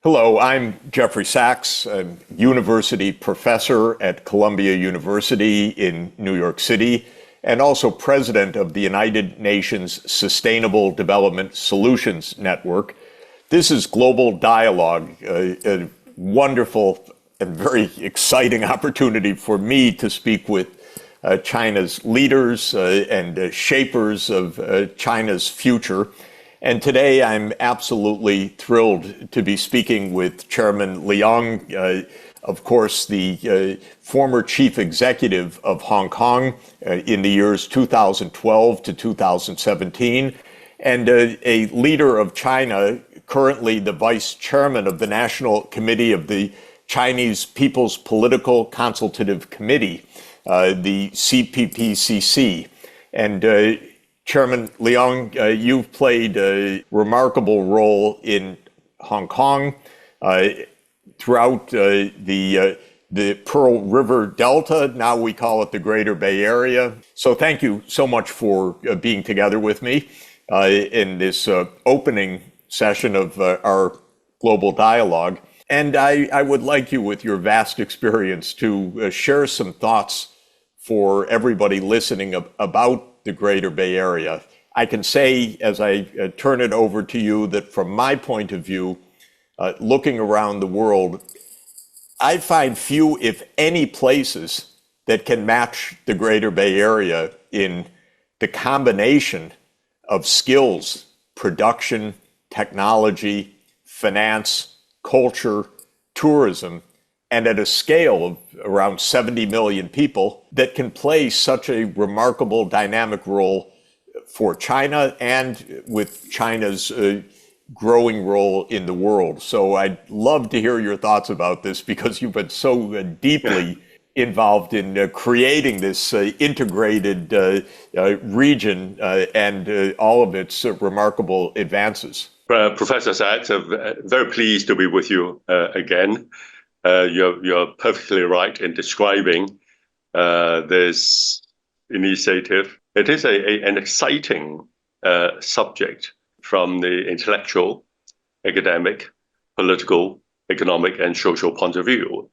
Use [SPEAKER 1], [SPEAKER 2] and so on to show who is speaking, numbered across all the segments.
[SPEAKER 1] Hello, I'm Jeffrey Sachs, a university professor at Columbia University in New York City, and also president of the United Nations Sustainable Development Solutions Network. This is Global Dialogue, a wonderful and very exciting opportunity for me to speak with China's leaders and shapers of China's future. And today I'm absolutely thrilled to be speaking with Chairman Liang, of course, the former chief executive of Hong Kong in the years 2012 to 2017, and a leader of China, currently the vice chairman of the National Committee of the Chinese People's Political Consultative Committee, the CPPCC. And Chairman Liang, you've played a remarkable role in Hong Kong throughout the Pearl River Delta. Now we call it the Greater Bay Area. So thank you so much for being together with me in this opening session of our Global Dialogue. And I would like you, with your vast experience, to share some thoughts for everybody listening about the Greater Bay Area. I can say, as I turn it over to you, that from my point of view, looking around the world, I find few, if any, places that can match the Greater Bay Area in the combination of skills, production, technology, finance, culture, tourism, and at a scale of around 70 million people that can play such a remarkable dynamic role for China and with China's growing role in the world. So I'd love to hear your thoughts about this, because you've been so deeply involved in creating this integrated region and all of its remarkable advances.
[SPEAKER 2] Professor Sachs, I'm very pleased to be with you again. You're perfectly right in describing this initiative. It is an exciting subject from the intellectual, academic, political, economic, and social point of view.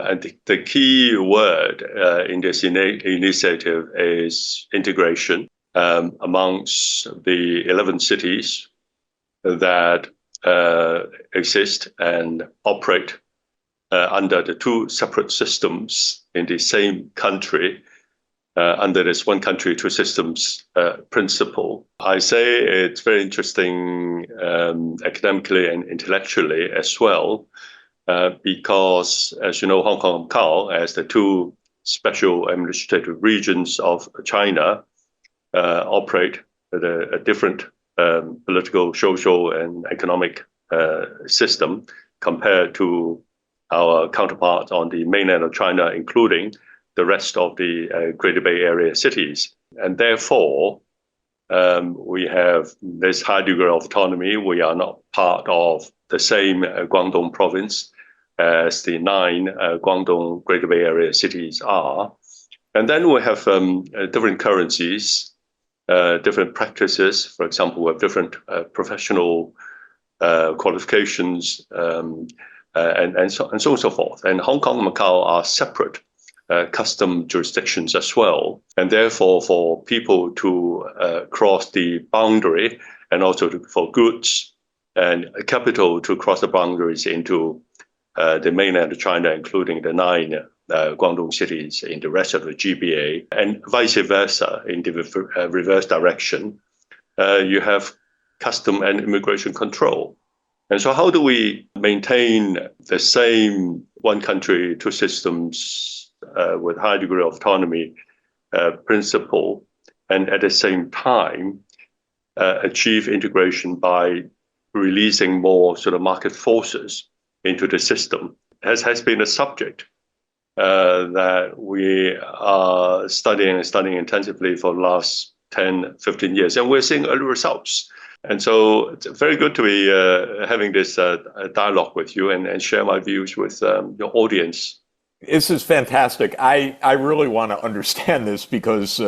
[SPEAKER 2] And the key word in this initiative is integration amongst the 11 cities that exist and operate under the two separate systems in the same country, under this one country, two systems principle. I say it's very interesting academically and intellectually as well, because, as you know, Hong Kong and Macau, as the two special administrative regions of China, operate a different political, social, and economic system compared to our counterparts on the mainland of China, including the rest of the Greater Bay Area cities. And therefore, we have this high degree of autonomy. We are not part of the same Guangdong province as the 9 Guangdong Greater Bay Area cities are. And then we have different currencies, different practices. For example, we have different professional qualifications, and so on and so forth. And Hong Kong and Macau are separate custom jurisdictions as well. And therefore, for people to cross the boundary, and also for goods and capital to cross the boundaries into the mainland of China, including the 9 Guangdong cities in the rest of the GBA, and vice versa in the reverse direction, you have custom and immigration control. And so how do we maintain the same one country, two systems with high degree of autonomy principle, and at the same time achieve integration by releasing more sort of market forces into the system? Has been a subject that we are studying intensively for the last 10, 15 years, and we're seeing early results. And so it's very good to be having this dialogue with you and share my views with your audience.
[SPEAKER 1] This is fantastic. I really want to understand this, because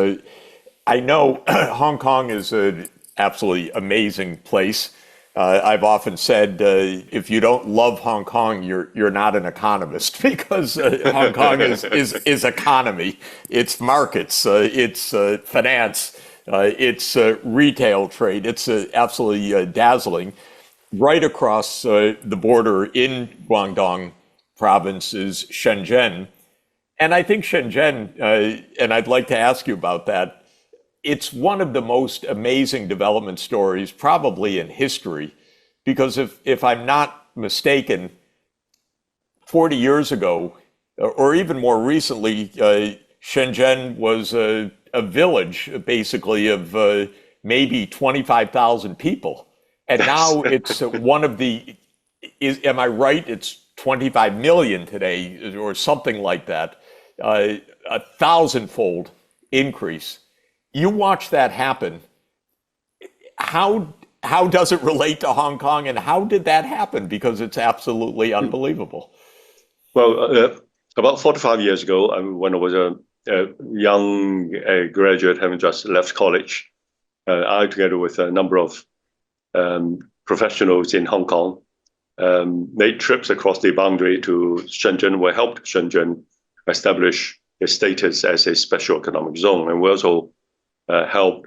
[SPEAKER 1] I know Hong Kong is an absolutely amazing place. I've often said, if you don't love Hong Kong, you're not an economist, because Hong Kong is economy, it's markets, it's finance, it's retail trade. It's absolutely dazzling. Right across the border in Guangdong province is Shenzhen. And I think Shenzhen, and I'd like to ask you about that, it's one of the most amazing development stories probably in history, because if I'm not mistaken, 40 years ago, or even more recently, Shenzhen was a village basically of maybe 25,000 people. And now it's one of the, am I right? It's 25 million today or something like that, a 1,000-fold increase. You watch that happen. How does it relate to Hong Kong, and how did that happen? Because it's absolutely unbelievable.
[SPEAKER 2] Well, about 45 years ago, when I was a young graduate having just left college, I, together with a number of professionals in Hong Kong, made trips across the boundary to Shenzhen. We helped Shenzhen establish its status as a special economic zone, and we also helped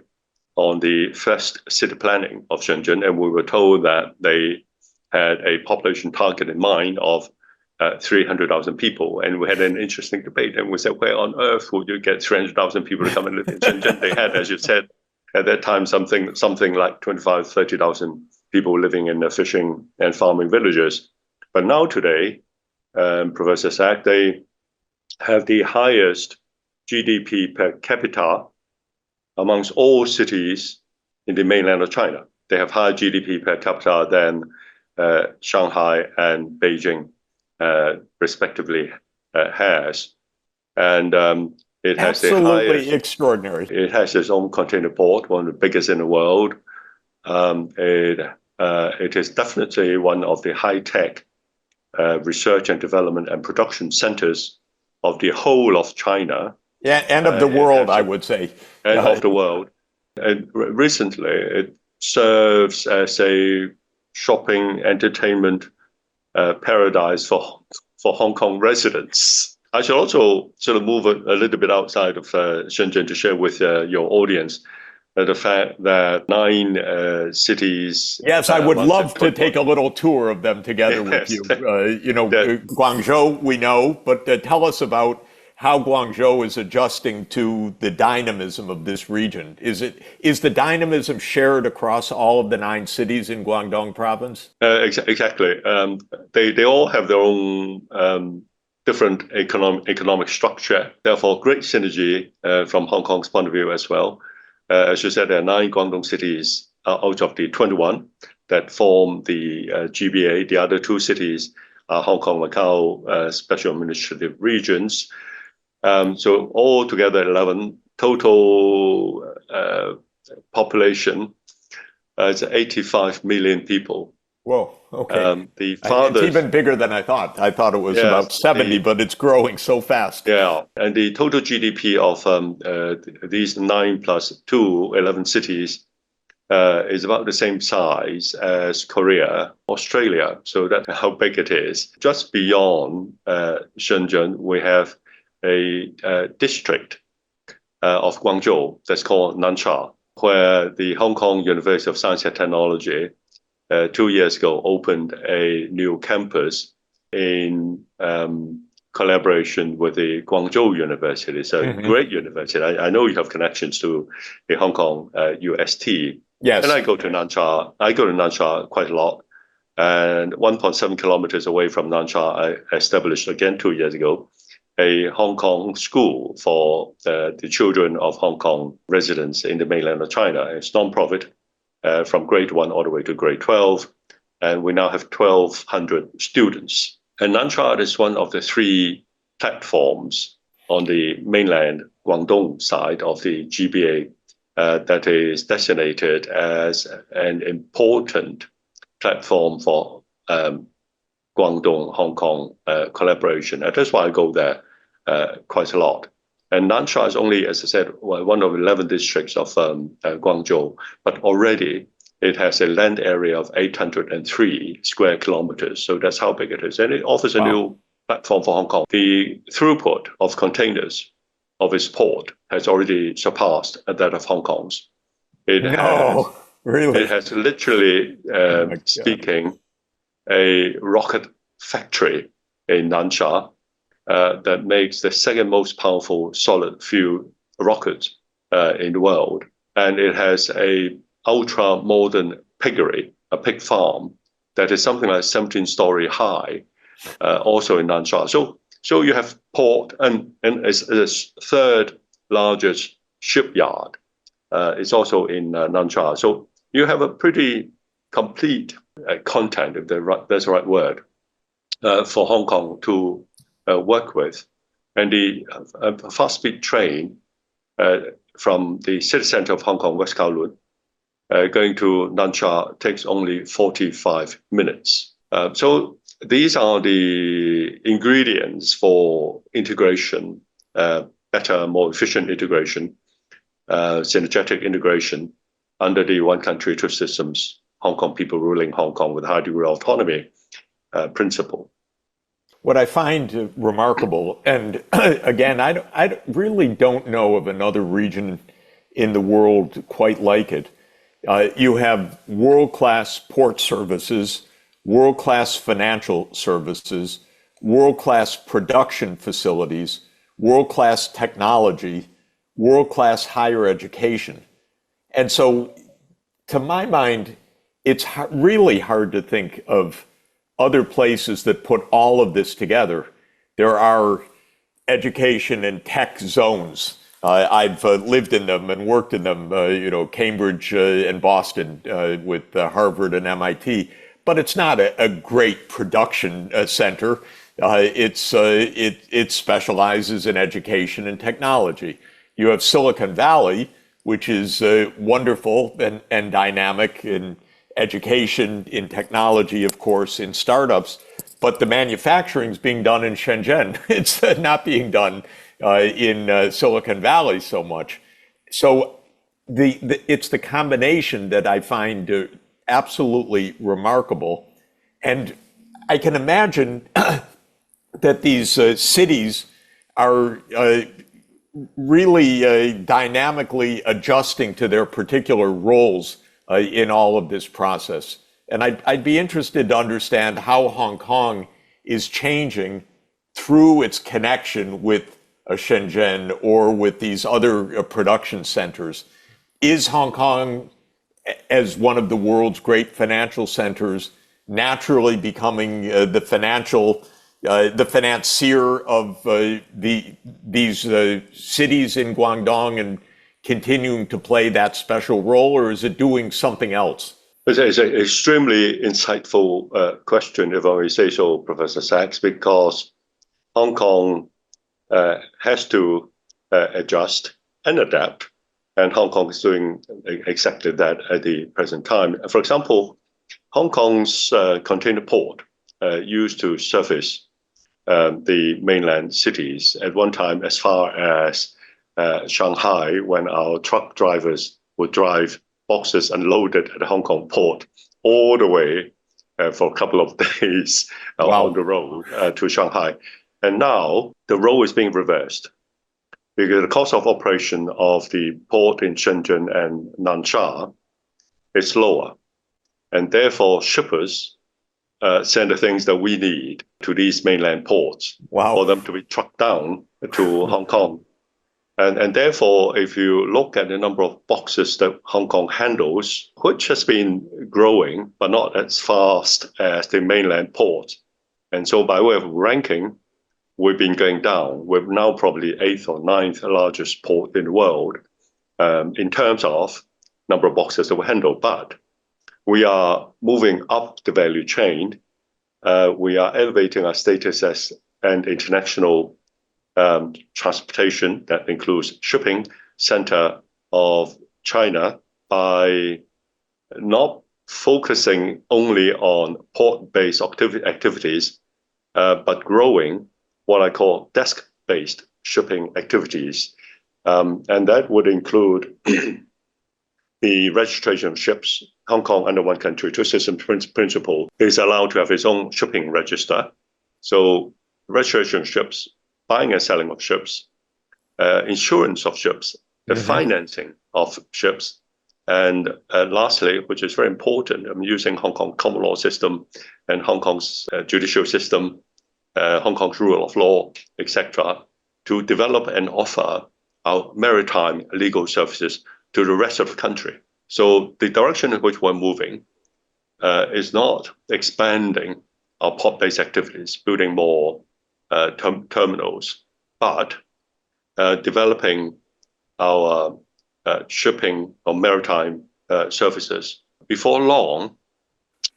[SPEAKER 2] on the first city planning of Shenzhen, and we were told that they had a population target in mind of 300,000 people. And we had an interesting debate, and we said, where on earth would you get 300,000 people to come and live in Shenzhen? They had, as you said, at that time, something like 25, 30,000 people living in the fishing and farming villages. But now today, Professor Sack, they have the highest GDP per capita amongst all cities in the mainland of China. They have higher GDP per capita than Shanghai and Beijing, respectively, has. And it has
[SPEAKER 1] absolutely extraordinary.
[SPEAKER 2] It has its own container port, one of the biggest in the world. It is definitely one of the high-tech research and development and production centers of the whole of China.
[SPEAKER 1] Yeah, and of the world, I would say.
[SPEAKER 2] And of the world. And recently, it serves as a shopping, entertainment paradise for Hong Kong residents. I should also sort of move a little bit outside of Shenzhen to share with your audience the fact that 9 cities.
[SPEAKER 1] Yes, I would love to take a little tour of them together with you. Guangzhou, we know, but tell us about how Guangzhou is adjusting to the dynamism of this region. Is the dynamism shared across all of the 9 cities in Guangdong province?
[SPEAKER 2] Exactly. They all have their own different economic structure. Therefore, great synergy from Hong Kong's point of view as well. As you said, there are 9 Guangdong cities out of the 21 that form the GBA. The other 2 cities are Hong Kong, Macau special administrative regions. So altogether 11, total population is 85 million people.
[SPEAKER 1] Whoa, okay.
[SPEAKER 2] It's
[SPEAKER 1] even bigger than I thought. I thought it was about 70, but it's growing so fast.
[SPEAKER 2] Yeah, and the total GDP of these 9 plus 2, 11 cities is about the same size as Korea, Australia. So that's how big it is. Just beyond Shenzhen, we have a district of Guangzhou that's called Nansha, where the Hong Kong University of Science and Technology 2 years ago opened a new campus in collaboration with the Guangzhou University. It's a great university. I know you have connections to the Hong Kong UST.
[SPEAKER 1] Yes.
[SPEAKER 2] And I go to Nansha quite a lot. And 1.7 kilometers away from Nansha, I established again 2 years ago a Hong Kong school for the children of Hong Kong residents in the mainland of China. It's non-profit from grade 1 all the way to grade 12. And we now have 1,200 students. And Nansha is one of the 3 platforms on the mainland Guangdong side of the GBA that is designated as an important platform for Guangdong, Hong Kong collaboration. And that's why I go there quite a lot. And Nansha is only, as I said, one of 11 districts of Guangzhou, but already It has a land area of 803 square kilometers. So that's how big it is. And it offers a new platform for Hong Kong. The throughput of containers of its port has already surpassed that of Hong Kong's.
[SPEAKER 1] Really?
[SPEAKER 2] It has literally, speaking, a rocket factory in Nansha that makes the second most powerful solid fuel rocket in the world. And it has a ultra modern piggery, a pig farm that is something like 17-story high, also in Nansha. So you have port and it's the third largest shipyard. It's also in Nansha. So you have a pretty complete content, if that's the right word, for Hong Kong to work with. And the fast-speed train from the city center of Hong Kong, West Kowloon, going to Nansha takes only 45 minutes. So these are the ingredients for integration, better, more efficient integration, synergetic integration under the one country, two systems, Hong Kong people ruling Hong Kong with a high degree of autonomy principle.
[SPEAKER 1] What I find remarkable, and again, I really don't know of another region in the world quite like it. You have world-class port services, world-class financial services, world-class production facilities, world-class technology, world-class higher education. And so, to my mind, it's really hard to think of other places that put all of this together. There are education and tech zones. I've lived in them and worked in them, Cambridge and Boston with Harvard and MIT. But it's not a great production center. It specializes in education and technology. You have Silicon Valley, which is wonderful and dynamic in education, in technology, of course, in startups. But the manufacturing is being done in Shenzhen. It's not being done in Silicon Valley so much. So it's the combination that I find absolutely remarkable. And I can imagine that these cities are really dynamically adjusting to their particular roles in all of this process. And I'd be interested to understand how Hong Kong is changing through its connection with Shenzhen or with these other production centers. Is Hong Kong, as one of the world's great financial centers, naturally becoming the financier of these cities in Guangdong and continuing to play that special role, or is it doing something else?
[SPEAKER 2] It's an extremely insightful question, if I may say so, Professor Sachs, because Hong Kong has to adjust and adapt, and Hong Kong is doing exactly that at the present time. For example, Hong Kong's container port used to service the mainland cities at one time as far as Shanghai, when our truck drivers would drive boxes unloaded at the Hong Kong port all the way for a couple of days on the road to Shanghai. And now the role is being reversed because the cost of operation of the port in Shenzhen and Nansha is lower. And therefore, shippers send the things that we need to these mainland ports for them to be trucked down to Hong Kong. And therefore, if you look at the number of boxes that Hong Kong handles, which has been growing, but not as fast as the mainland port. And so by way of ranking, we've been going down. We're now probably 8th or 9th largest port in the world in terms of number of boxes that we handle. But we are moving up the value chain. We are elevating our status as an international transportation that includes shipping center of China by not focusing only on port-based activities, but growing what I call desk-based shipping activities. And that would include the registration of ships, Hong Kong under one country, two systems principle is allowed to have its own shipping register. So registration of ships, buying and selling of ships, insurance of ships, the financing of ships, and lastly, which is very important, I'm using Hong Kong common law system and Hong Kong's judicial system, Hong Kong's rule of law, etc., to develop and offer our maritime legal services to the rest of the country. So the direction in which we're moving is not expanding our port-based activities, building more terminals, but developing our shipping or maritime services. Before long,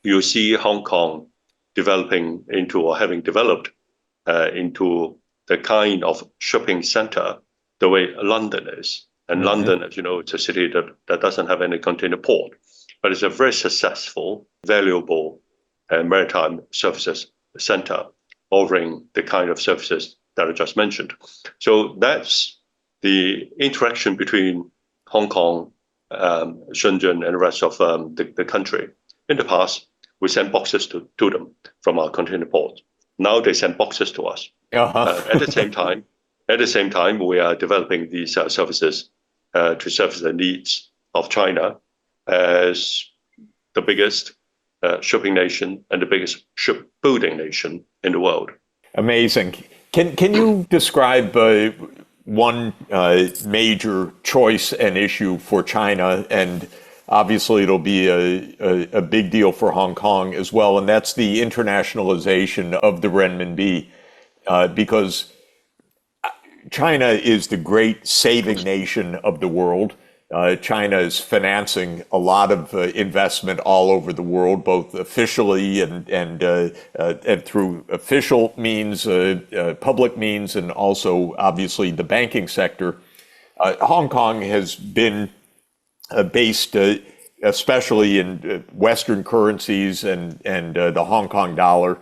[SPEAKER 2] you'll see Hong Kong developing into or having developed into the kind of shipping center the way London is. And London, as you know, it's a city that doesn't have any container port, but it's a very successful, valuable maritime services center offering the kind of services that I just mentioned. So that's the interaction between Hong Kong, Shenzhen, and the rest of the country. In the past, we sent boxes to them from our container port. Now they send boxes to us. At the same time, we are developing these services to service the needs of China as the biggest shipping nation and the biggest shipbuilding nation in the world.
[SPEAKER 1] Amazing. Can you describe one major choice and issue for China, and obviously it'll be a big deal for Hong Kong as well, and that's the internationalization of the renminbi, because China is the great saving nation of the world. China is financing a lot of investment all over the world, both officially and through official means, public means, and also obviously the banking sector. Hong Kong has been based especially in Western currencies and the Hong Kong dollar,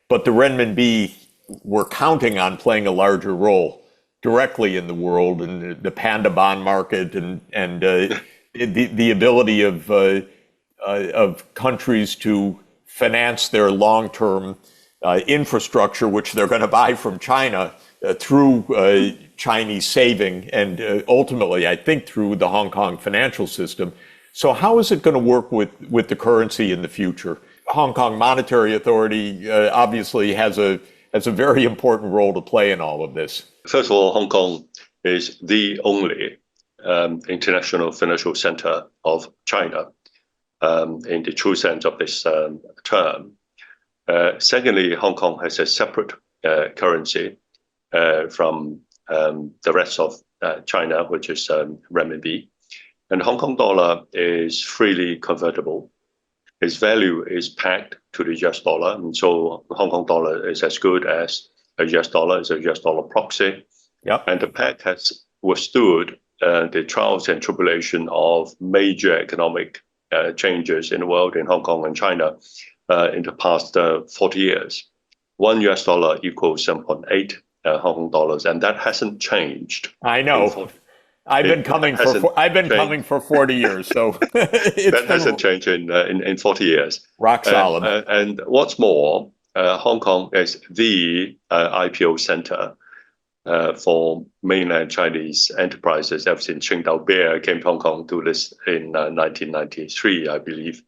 [SPEAKER 1] but the renminbi, we're counting on playing a larger role directly in the world, and the panda bond market, and the ability of countries to finance their long-term infrastructure, which they're going to buy from China through Chinese saving, and ultimately, I think, through the Hong Kong financial system. So how is it going to work with the currency in the future? Hong Kong Monetary Authority obviously has a very important role to play in all of this.
[SPEAKER 2] First of all, Hong Kong is the only international financial center of China in the true sense of this term. Secondly, Hong Kong has a separate currency from the rest of China, which is renminbi. And Hong Kong dollar is freely convertible. Its value is pegged to the US dollar. And so Hong Kong dollar is as good as a US dollar, is a US dollar proxy.
[SPEAKER 1] Yep.
[SPEAKER 2] And the peg has withstood the trials and tribulation of major economic changes in the world, in Hong Kong and China, in the past 40 years. $1 US equals 7.8 Hong Kong dollars, and that hasn't changed.
[SPEAKER 1] I know. I've been coming for 40 years, so
[SPEAKER 2] that hasn't changed in 40 years.
[SPEAKER 1] Rock solid.
[SPEAKER 2] And what's more, Hong Kong is the IPO center for mainland Chinese enterprises ever since TAIPEI came to Hong Kong to this in 1993, I believe.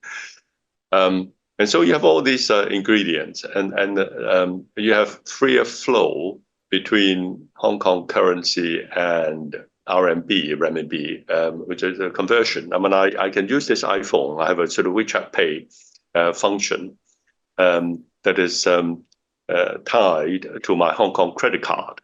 [SPEAKER 2] And so you have all these ingredients, and you have freer flow between Hong Kong currency and renminbi, which is a conversion. I mean, I can use this iPhone. I have a sort of WeChat Pay function that is tied to my Hong Kong credit card.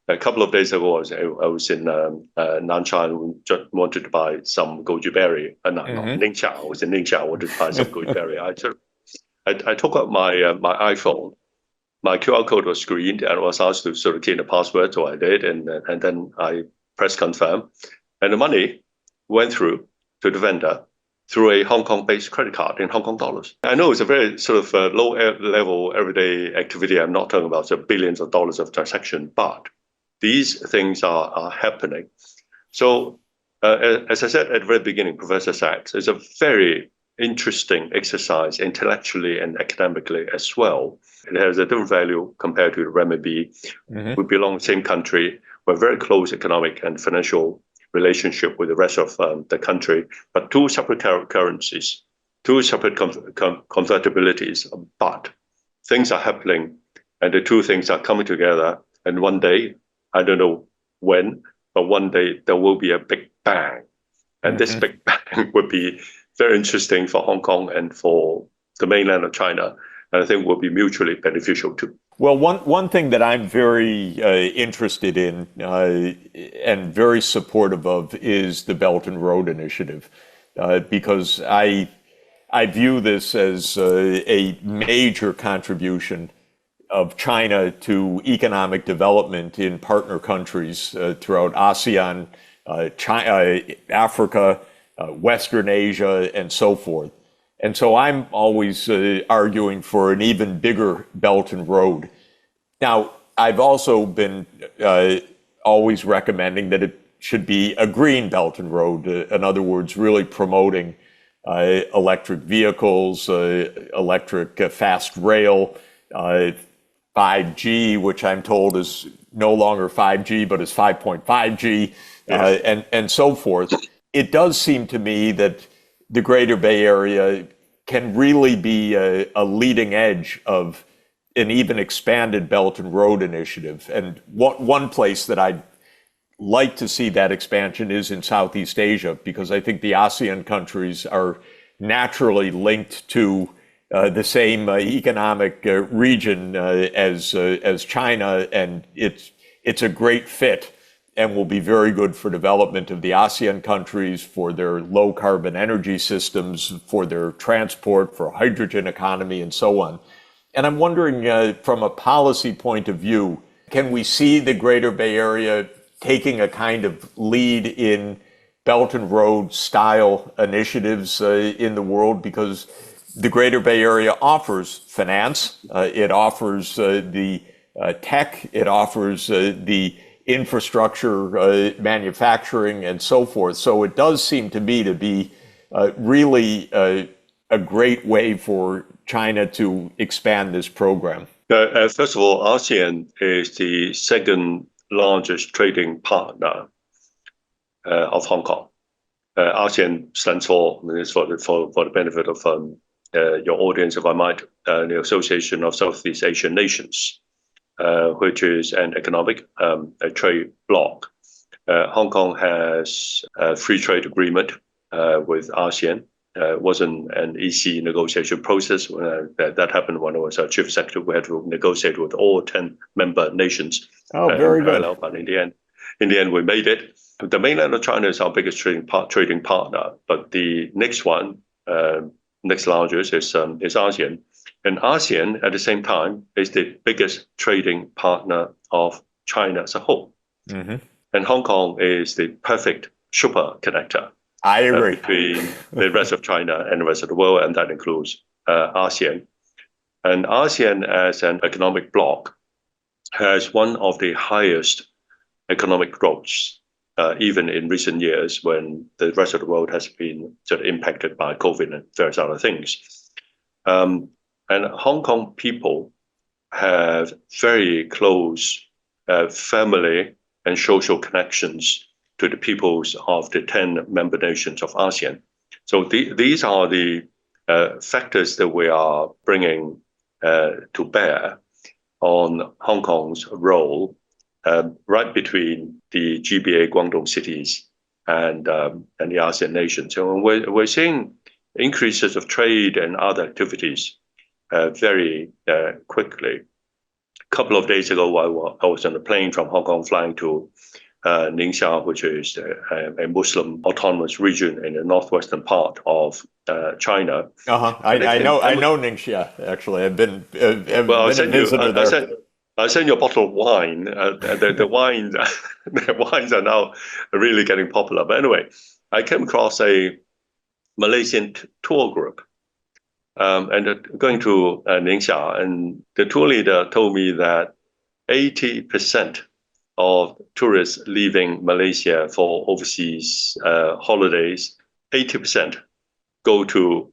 [SPEAKER 2] A couple of days ago, I was in Nansha and just wanted to buy some goji berry. Ningxia. I was in Ningxia. I wanted to buy some goji berry. I took out my iPhone. My QR code was screened, and I was asked to sort of key in the password, so I did, and then I pressed confirm, and the money went through to the vendor through a Hong Kong-based credit card in Hong Kong dollars. I know it's a very sort of low-level everyday activity. I'm not talking about billions of dollars of transaction, but these things are happening. So, as I said at the very beginning, Professor Sachs, it's a very interesting exercise intellectually and academically as well. It has a different value compared to the renminbi. Mm-hmm. We belong to the same country. We're very close economic and financial relationship with the rest of the country, but two separate currencies, two separate convertibilities. But things are happening, and the two things are coming together. And one day, I don't know when, but one day there will be a big bang. And this big bang would be very interesting for Hong Kong and for the mainland of China. And I think will be mutually beneficial too.
[SPEAKER 1] Well, one thing that I'm very interested in and very supportive of is the Belt and Road Initiative, because I view this as a major contribution of China to economic development in partner countries throughout ASEAN, China, Africa, Western Asia, and so forth. And so I'm always arguing for an even bigger Belt and Road. Now, I've also been always recommending that it should be a green Belt and Road. In other words, really promoting electric vehicles, electric fast rail, 5G, which I'm told is no longer 5G, but is 5.5G, yes. And so forth. It does seem to me that the Greater Bay Area can really be a leading edge of an even expanded Belt and Road Initiative. And one place that I'd like to see that expansion is in Southeast Asia, because I think the ASEAN countries are naturally linked to the same economic region as China, and it's a great fit and will be very good for development of the ASEAN countries, for their low carbon energy systems, for their transport, for hydrogen economy, and so on. And I'm wondering, from a policy point of view, can we see the Greater Bay Area taking a kind of lead in Belt and Road style initiatives in the world? Because the Greater Bay Area offers finance, it offers the tech, it offers the infrastructure, manufacturing, and so forth. So it does seem to me to be really a great way for China to expand this program.
[SPEAKER 2] First of all, ASEAN is the second largest trading partner of Hong Kong. ASEAN stands for the benefit of your audience, if I might, the Association of Southeast Asian Nations, which is an economic a trade bloc. Hong Kong has a free trade agreement with ASEAN. It wasn't an easy negotiation process. That happened when I was chief secretary. We had to negotiate with all 10 member nations.
[SPEAKER 1] Oh, very good.
[SPEAKER 2] But in the end, we made it. The mainland of China is our biggest trading partner, but the next one, next largest, is ASEAN. And ASEAN, at the same time, is the biggest trading partner of China as a whole. Mm-hmm. And Hong Kong is the perfect super connector.
[SPEAKER 1] I agree.
[SPEAKER 2] Between the rest of China and the rest of the world, and that includes ASEAN. And ASEAN, as an economic bloc, has one of the highest economic growths, even in recent years when the rest of the world has been sort of impacted by COVID and various other things. And Hong Kong people have very close family and social connections to the peoples of the 10 member nations of ASEAN. So these are the factors that we are bringing to bear on Hong Kong's role right between the GBA Guangdong cities and the ASEAN nations. So we're seeing increases of trade and other activities very quickly. A couple of days ago, I was on a plane from Hong Kong flying to Nansha, which is a Muslim autonomous region in the northwestern part of China.
[SPEAKER 1] I know Nansha, actually. I've been a visitor there.
[SPEAKER 2] I sent you a bottle of wine. The wines are now really getting popular. But anyway, I came across a Malaysian tour group and going to Nansha, and the tour leader told me that 80% of tourists leaving Malaysia for overseas holidays, 80% go to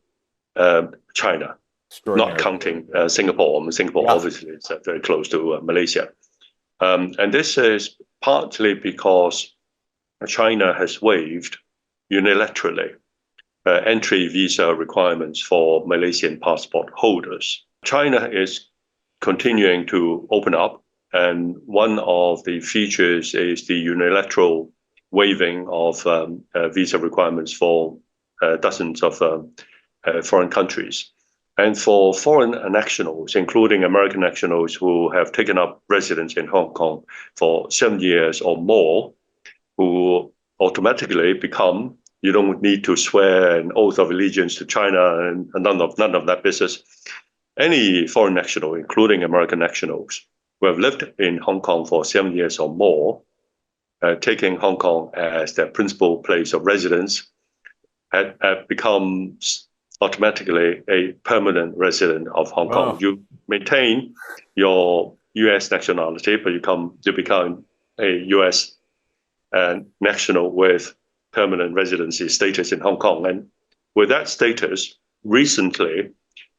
[SPEAKER 2] China, not counting Singapore. Singapore obviously is very close to Malaysia. And this is partly because China has waived unilaterally entry visa requirements for Malaysian passport holders. China is continuing to open up, and one of the features is the unilateral waiving of visa requirements for dozens of foreign countries. And for foreign nationals, including American nationals who have taken up residence in Hong Kong for 7 years or more, who automatically become, you don't need to swear an oath of allegiance to China and none of that business. Any foreign national, including American nationals, who have lived in Hong Kong for 7 years or more, taking Hong Kong as their principal place of residence, have become automatically a permanent resident of Hong Kong. You maintain your U.S. nationality, but you become a U.S. national with permanent residency status in Hong Kong. And with that status, recently,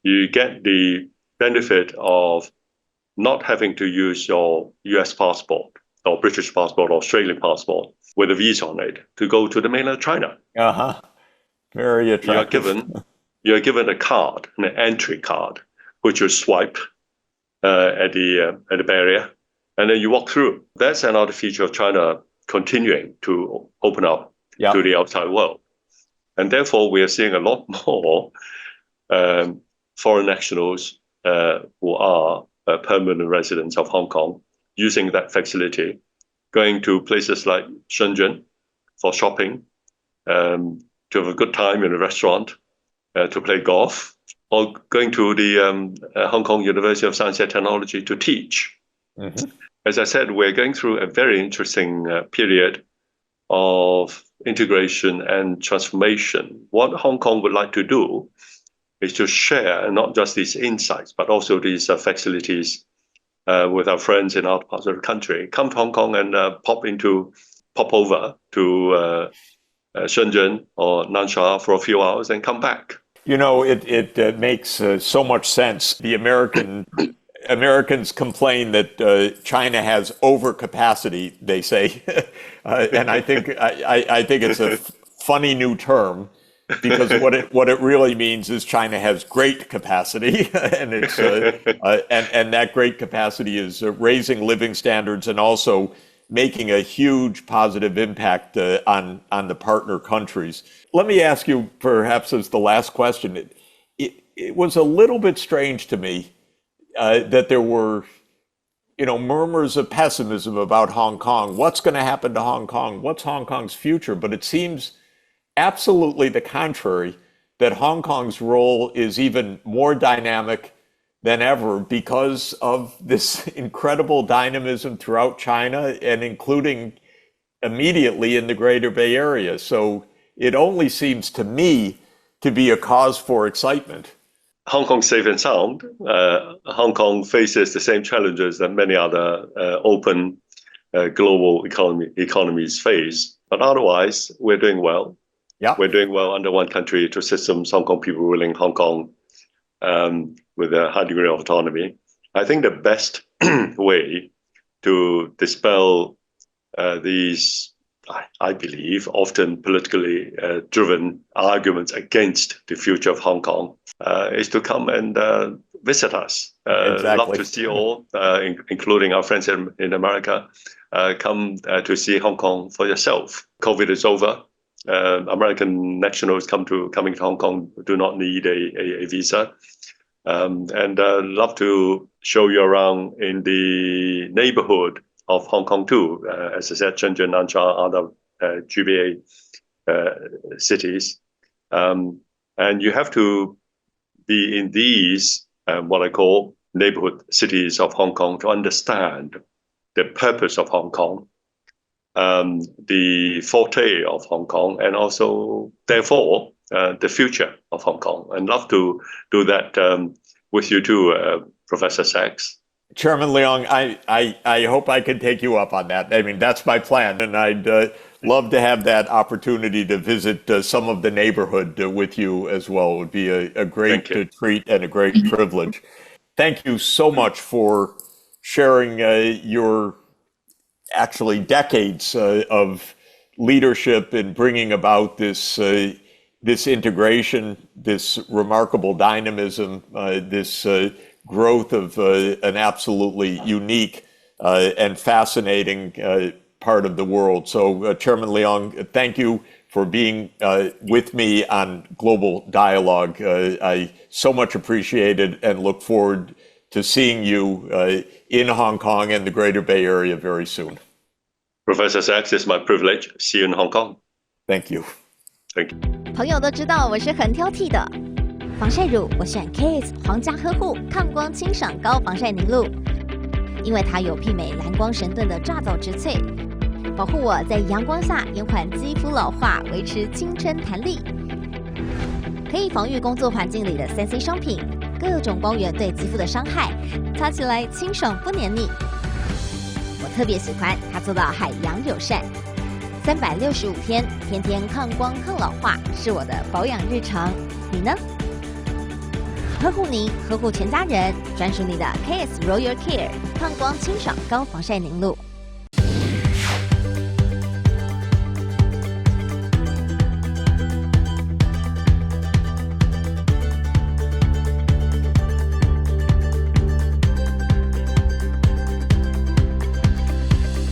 [SPEAKER 2] you get the benefit of not having to use your US passport or British passport or Australian passport with a visa on it to go to the mainland China.
[SPEAKER 1] Very attractive.
[SPEAKER 2] You're given a card, an entry card, which you swipe at the barrier, and then you walk through. That's another feature of China continuing to open up to the outside world. And therefore, we are seeing a lot more foreign nationals who are permanent residents of Hong Kong using that facility, going to places like Shenzhen for shopping, to have a good time in a restaurant, to play golf, or going to the Hong Kong University of Science and Technology to teach. Mm-hmm. As I said, we're going through a very interesting period of integration and transformation. What Hong Kong would like to do is to share not just these insights, but also these facilities with our friends in other parts of the country. Come to Hong Kong and pop over to Shenzhen or Nansha for a few hours and come back.
[SPEAKER 1] You know, it makes so much sense. The Americans complain that China has overcapacity, they say, and I think it's a funny new term, because what it really means is China has great capacity, and it's and that great capacity is raising living standards and also making a huge positive impact on the partner countries. Let me ask you, perhaps as the last question, it was a little bit strange to me that there were, murmurs of pessimism about Hong Kong. What's going to happen to Hong Kong? What's Hong Kong's future? But it seems absolutely the contrary, that Hong Kong's role is even more dynamic than ever because of this incredible dynamism throughout China and including immediately in the Greater Bay Area. So it only seems to me to be a cause for excitement.
[SPEAKER 2] Hong Kong safe and sound. Hong Kong faces the same challenges that many other open global economies face. But otherwise, we're doing well. Yeah, we're doing well under one country, two systems, Hong Kong people ruling Hong Kong with a high degree of autonomy. I think the best way to dispel these, I believe, often politically driven arguments against the future of Hong Kong is to come and visit us. Exactly. Love to see all, including our friends in America. Come to see Hong Kong for yourself. COVID is over. American nationals coming to Hong Kong do not need a visa. And love to show you around in the neighborhood of Hong Kong too. As I said, Shenzhen, Nansha, other GBA cities. And you have to be in these, what I call neighborhood cities of Hong Kong, to understand the purpose of Hong Kong, the forte of Hong Kong, and also, therefore, the future of Hong Kong. And love to do that with you too, Professor Sachs.
[SPEAKER 1] Chairman Leong, I hope I can take you up on that. I mean, that's my plan, and I'd love to have that opportunity to visit some of the neighborhood with you as well. It would be a great treat and a great privilege. Thank you so much for sharing your actually decades of leadership in bringing about this integration, this remarkable dynamism, this growth of an absolutely unique and fascinating part of the world. So, Chairman Leong, thank you for being with me on Global Dialogue. I so much appreciate it and look forward to seeing you in Hong Kong and the Greater Bay Area very soon.
[SPEAKER 2] Professor Sachs, it's my privilege. See you in Hong Kong.
[SPEAKER 1] Thank you.
[SPEAKER 2] Thank you.
[SPEAKER 3] 朋友都知道我是很挑剔的，防晒乳我选 KISS 皇家呵护抗光清爽高防晒凝露，因为它有媲美蓝光神盾的抓藻植萃，保护我在阳光下延缓肌肤老化，维持青春弹力，可以防御工作环境里的3C 商品。各种光源对肌肤的伤害，擦起来清爽不黏腻。我特别喜欢它做到海洋友善，365天，天天抗光抗老化，是我的保养日常。你呢？呵护您，呵护全家人，专属你的 KISS Royal Care 抗光清爽高防晒凝露。